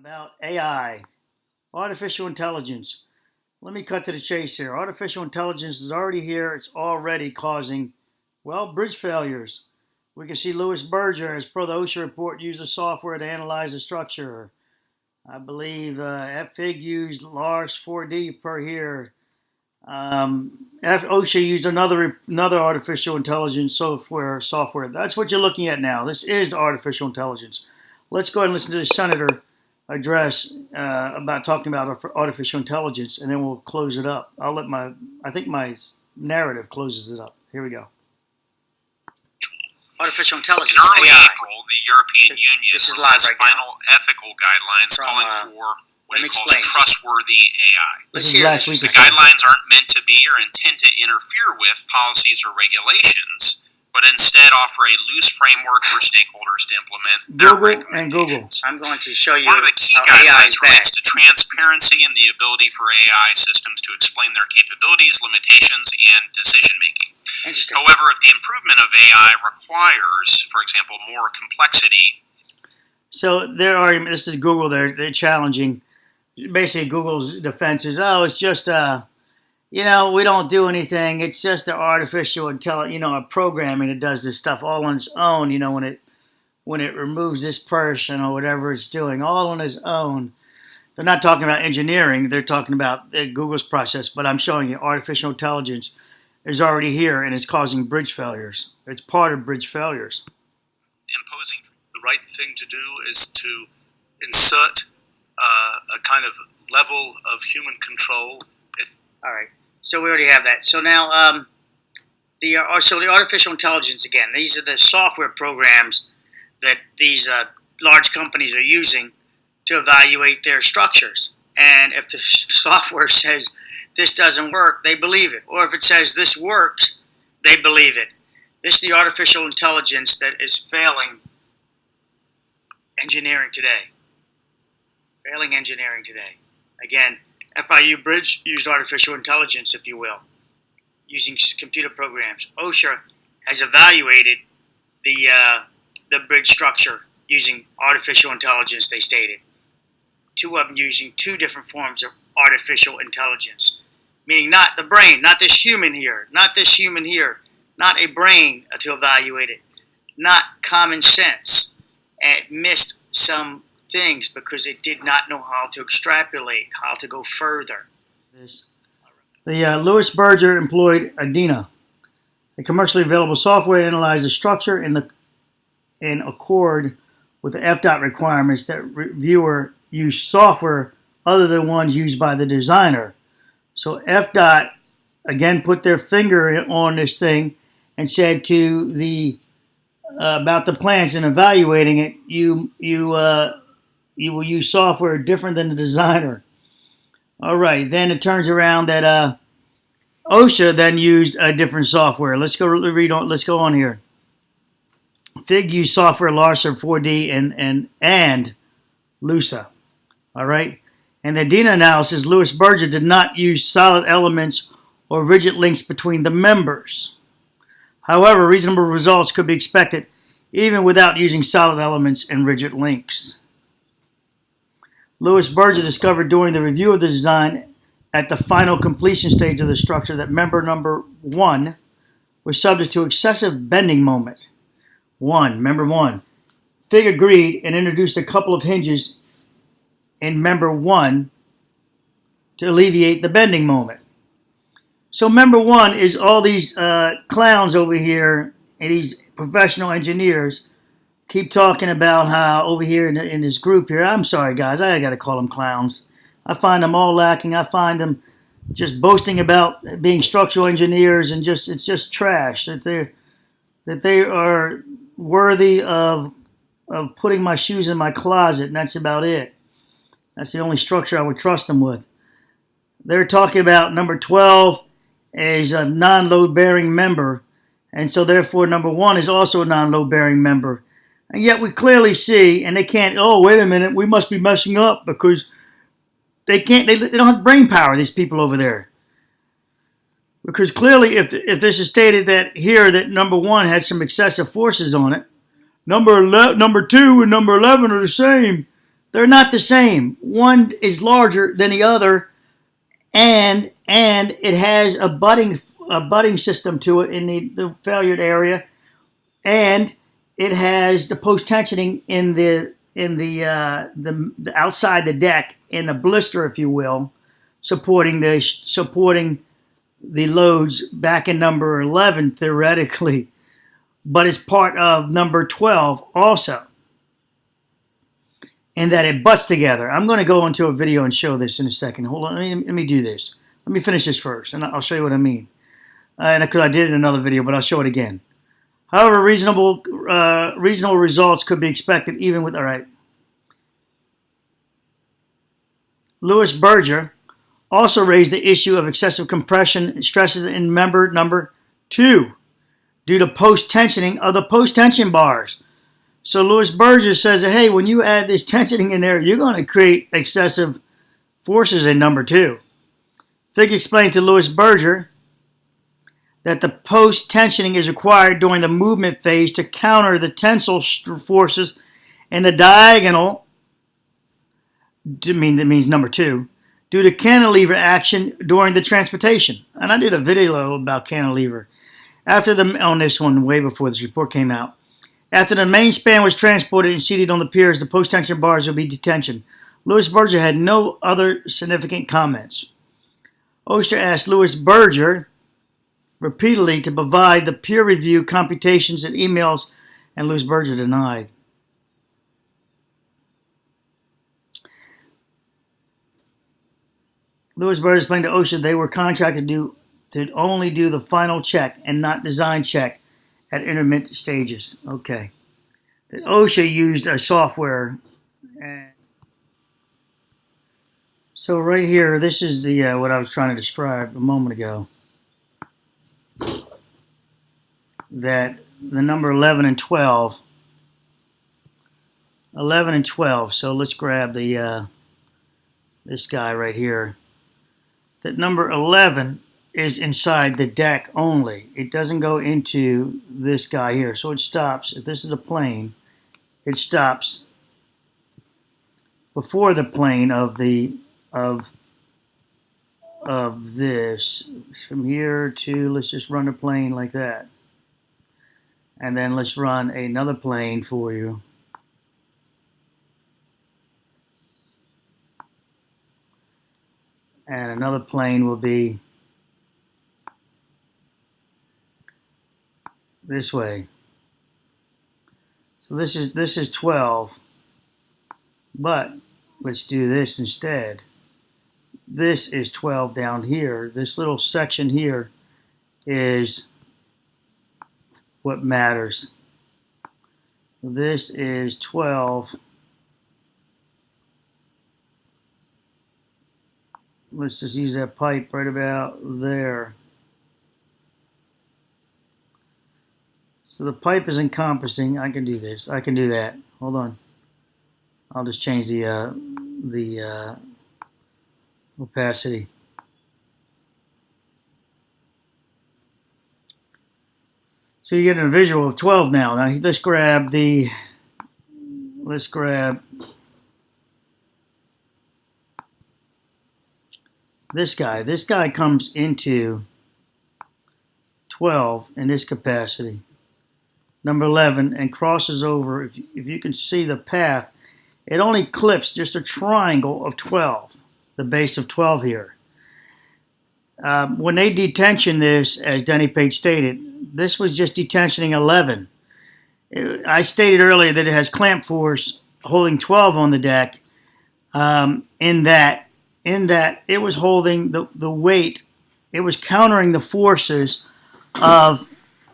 About AI, artificial intelligence. Let me cut to the chase here. Artificial intelligence is already here. It's already causing, well, bridge failures. We can see Louis Berger, as per the OSHA report, uses software to analyze the structure. I believe FIG used Lars 4D per here. OSHA used another artificial intelligence software. That's what you're looking at now. This is the artificial intelligence. Let's go ahead and listen to the senator address about talking about artificial intelligence, and then we'll close it up. I think my narrative closes it up. Here we go. Artificial intelligence. In early AI. April, the European Union released final ethical guidelines calling for what it calls trustworthy AI. The guidelines aren't meant to be or intend to interfere with policies or regulations, but instead offer a loose framework for stakeholders to implement their recommendations. I'm going to show you one of the key guidelines relates to transparency and the ability for AI systems to explain their capabilities, limitations, and decision-making. However, if the improvement of AI requires, for example, more complexity. So their argument, this is Google, they're challenging. Basically, Google's defense is, it's just we don't do anything. It's just the artificial intelligence, a programming that does this stuff all on its own. When it removes this person or whatever it's doing, all on its own. They're not talking about engineering. They're talking about Google's process. But I'm showing you artificial intelligence is already here and it's causing bridge failures. It's part of bridge failures. Imposing the right thing to do is to insert a kind of level of human control. All right. So we already have that. So now, the artificial intelligence again. These are the software programs that these large companies are using to evaluate their structures. And if the software says this doesn't work, they believe it. Or if it says this works, they believe it. This is the artificial intelligence that is failing engineering today. Failing engineering today. Again, FIU Bridge used artificial intelligence, if you will, using computer programs. OSHA has evaluated the bridge structure using artificial intelligence, they stated. Two of them using two different forms of artificial intelligence, meaning not the brain, not this human here, not a brain to evaluate it, not common sense. And it missed some things because it did not know how to extrapolate, how to go further. The Louis Berger employed Adina, a commercially available software to analyze the structure in accord with the FDOT requirements that reviewer use software other than ones used by the designer. So FDOT again put their finger on this thing and said to the about the plans and evaluating it, you will use software different than the designer. All right, then it turns around that OSHA then used a different software. Let's go read on. Let's go on here. FIG used software Larson 4D and LUSA. All right, and the DINA analysis, Louis Berger did not use solid elements or rigid links between the members. However, reasonable results could be expected even without using solid elements and rigid links. Louis Berger discovered during the review of the design at the final completion stage of the structure that member number 1 was subject to excessive bending moment. Member 1. FIG agreed and introduced a couple of hinges in member 1 to alleviate the bending moment. So member 1 is all these clowns over here and these professional engineers keep talking about how over here in this group here, I'm sorry guys, I got to call them clowns. I find them all lacking. I find them just boasting about being structural engineers and it's just trash that they are worthy of putting my shoes in my closet, and that's about it. That's the only structure I would trust them with. They're talking about number 12 is a non-load bearing member, and so therefore number 1 is also a non-load bearing member. And yet we clearly see, and they can't, wait a minute, we must be messing up because they don't have brain power, these people over there. Because clearly if this is stated that here that number 1 has some excessive forces on it, number 2 and number 11 are the same, They're not the same. One is larger than the other, and it has a butting system to it in the failured area, and it has the post tensioning in the outside the deck in the blister, if you will, supporting the loads back in number 11 theoretically, but it's part of number 12 also, in that it butts together. I'm going to go into a video and show this in a second. Hold on, let me do this. Let me finish this first, and I'll show you what I mean. And because I did it in another video, but I'll show it again. However, reasonable results could be expected even with, all right. Louis Berger also raised the issue of excessive compression stresses in member number 2 due to post-tensioning of the post-tension bars. So Louis Berger says that, hey, when you add this tensioning in there, you're going to create excessive forces in number 2. Fig explained to Louis Berger that the post-tensioning is required during the movement phase to counter the tensile forces in the diagonal, that means number 2, due to cantilever action during the transportation. And I did a video about cantilever on this one way before this report came out. After the main span was transported and seated on the piers, the post-tension bars will be detention. Louis Berger had no other significant comments. Osher asked Louis Berger repeatedly to provide the peer review computations and emails, and Louis Berger denied. Louis Berger explained to OSHA they were contracted to only do the final check and not design check at intermittent stages. Okay. The OSHA used a software. So right here, this is the what I was trying to describe a moment ago. That the number 11 and 12. 11 and 12. So let's grab the this guy right here. That number 11 is inside the deck only. It doesn't go into this guy here. So it stops. If this is a plane, it stops before the plane of this. From here to, let's just run a plane like that. And then let's run another plane for you. And another plane will be this way. So this is 12. But let's do this instead. This is 12 down here. This little section here is what matters. This is 12. Let's just use that pipe right about there. So the pipe is encompassing. I can do this. I can do that. Hold on. I'll just change the opacity. So you get a visual of 12 now. Now let's grab this guy. This guy comes into 12 in this capacity. Number 11, and crosses over. If you can see the path, it only clips just a triangle of 12, the base of 12 here. When they detension this, as Denny Page stated, this was just detensioning 11. I stated earlier that it has clamp force holding 12 on the deck, in that it was holding the weight. It was countering the forces of,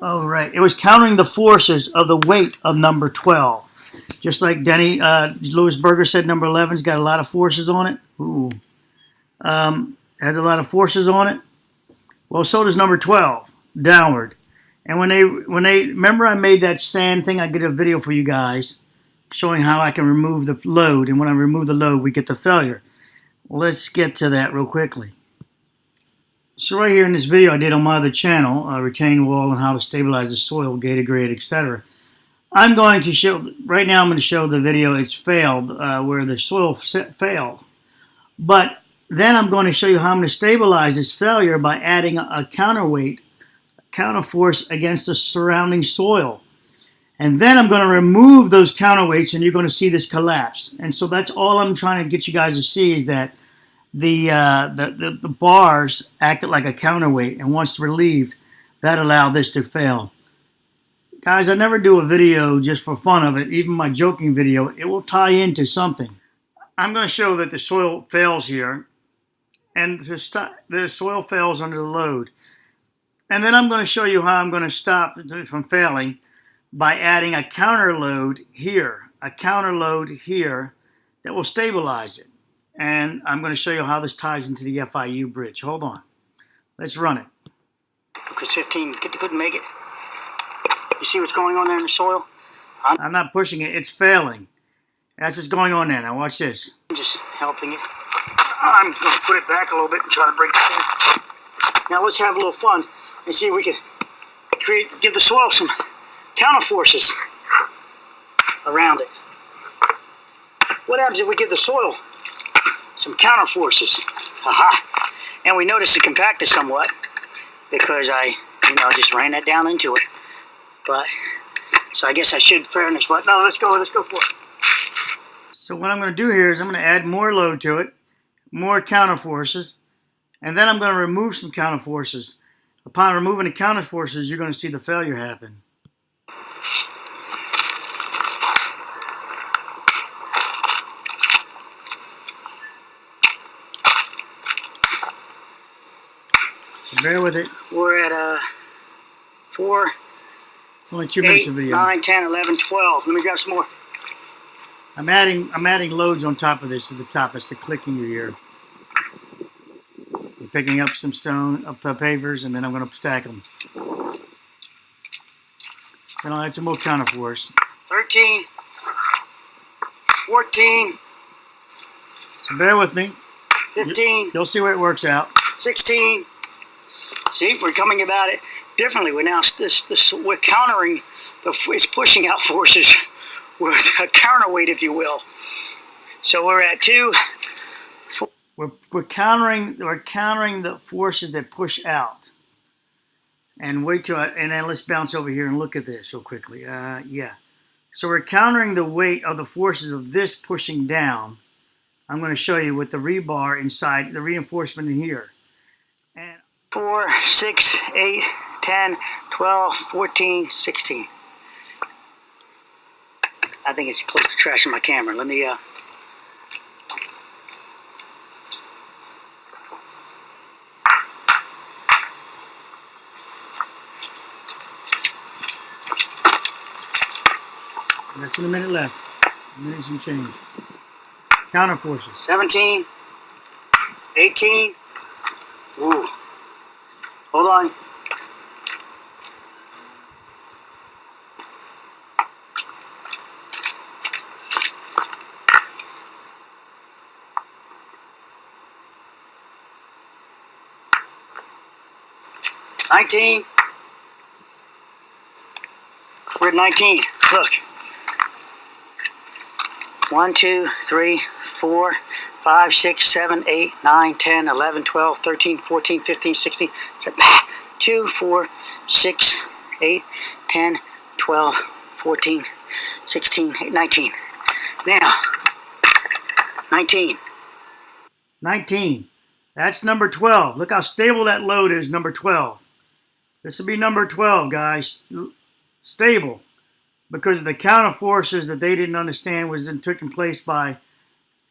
it was countering the forces of the weight of number 12. Just like Louis Berger said, number 11's got a lot of forces on it. Ooh. Has a lot of forces on it. Well, so does number 12, downward. And when they remember I made that sand thing, I did a video for you guys showing how I can remove the load, and when I remove the load, we get the failure. Let's get to that real quickly. So right here in this video I did on my other channel, retaining wall and how to stabilize the soil, gator grade, etc. I'm going to show, right now I'm going to show the video it's failed, where the soil failed. But then I'm going to show you how I'm going to stabilize this failure by adding a counterweight, counterforce against the surrounding soil. And then I'm going to remove those counterweights and you're going to see this collapse. And so that's all I'm trying to get you guys to see, is that the bars acted like a counterweight, and once relieved, that allowed this to fail. Guys, I never do a video just for fun of it. Even my joking video, it will tie into something. I'm going to show that the soil fails here, and the soil fails under the load. And then I'm going to show you how I'm going to stop it from failing by adding a counter load here that will stabilize it. And I'm going to show you how this ties into the FIU bridge. Hold on. Let's run it. Because 15 couldn't make it. You see what's going on there in the soil? I'm not pushing it. It's failing. That's what's going on there. Now watch this. I'm just helping it. I'm going to put it back a little bit and try to break it down. Now let's have a little fun and see if we can give the soil some counter forces around it. What happens if we give the soil some counter forces? Aha! And we notice it compacted somewhat because I, just ran that down into it. But so I guess I should fairness, but no, let's go for it. So what I'm going to do here is I'm going to add more load to it, more counter forces, and then I'm going to remove some counter forces. Upon removing the counter forces, you're going to see the failure happen. So bear with it. We're at 4. It's only 2 minutes of video. 9, 10, 11, 12. Let me grab some more. I'm adding loads on top of this to the top. That's the clicking you hear. I'm picking up some stone, pavers, and then I'm going to stack them. Then I'll add some more counterforce. 13, 14. So bear with me. 15. You'll see where it works out. 16. See, we're coming about it differently. We're now we're countering it's pushing out forces with a counterweight, if you will. So we're at 2. We're countering the forces that push out. And and then let's bounce over here and look at this real quickly. Yeah. So we're countering the weight of the forces of this pushing down. I'm going to show you with the rebar inside, the reinforcement in here. And 4, 6, 8, 10, 12, 14, 16. I think it's close to trashing my camera. Let me Less than a minute left. A minute some change. Counter forces. 17, 18. Ooh. Hold on. We're at 19. Look. 1, 2, 3, 4, 5, 6, 7, 8, 9, 10, 11, 12, 13, 14, 15, 16, 2, 4, 6, 8, 10, 12, 14, 16, 19. Now, 19. 19. That's number 12. Look how stable that load is, number 12. This will be number 12, guys. Stable. Because of the counter forces that they didn't understand was taking place by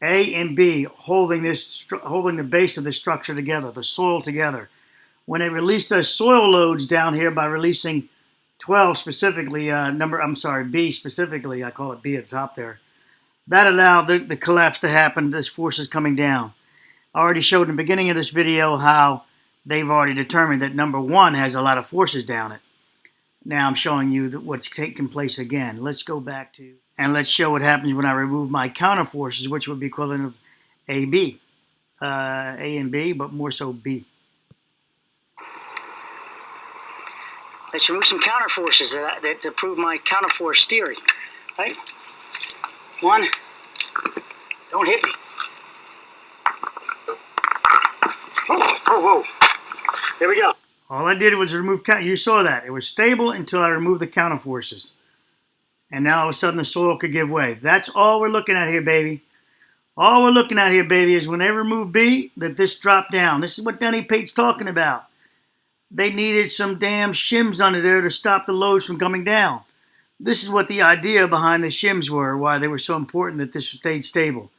A and B holding the base of the structure together, the soil together. When they released those soil loads down here by releasing 12 specifically, B specifically, I call it B at the top there, that allowed the collapse to happen, this force is coming down. I already showed in the beginning of this video how they've already determined that number 1 has a lot of forces down it. Now I'm showing you what's taking place again. Let's go back to, and let's show what happens when I remove my counter forces, which would be equivalent of AB. A and B, but more so B. Let's remove some counter forces that prove my counter force theory. Right? One. Don't hit me. Whoa. There we go. All I did was remove you saw that. It was stable until I removed the counter forces. And now all of a sudden the soil could give way. That's all we're looking at here, baby. All we're looking at here, baby, is when they remove B, that this dropped down. This is what Denny Pate's talking about. They needed some damn shims under there to stop the loads from coming down. This is what the idea behind the shims were, why they were so important that this stayed stable.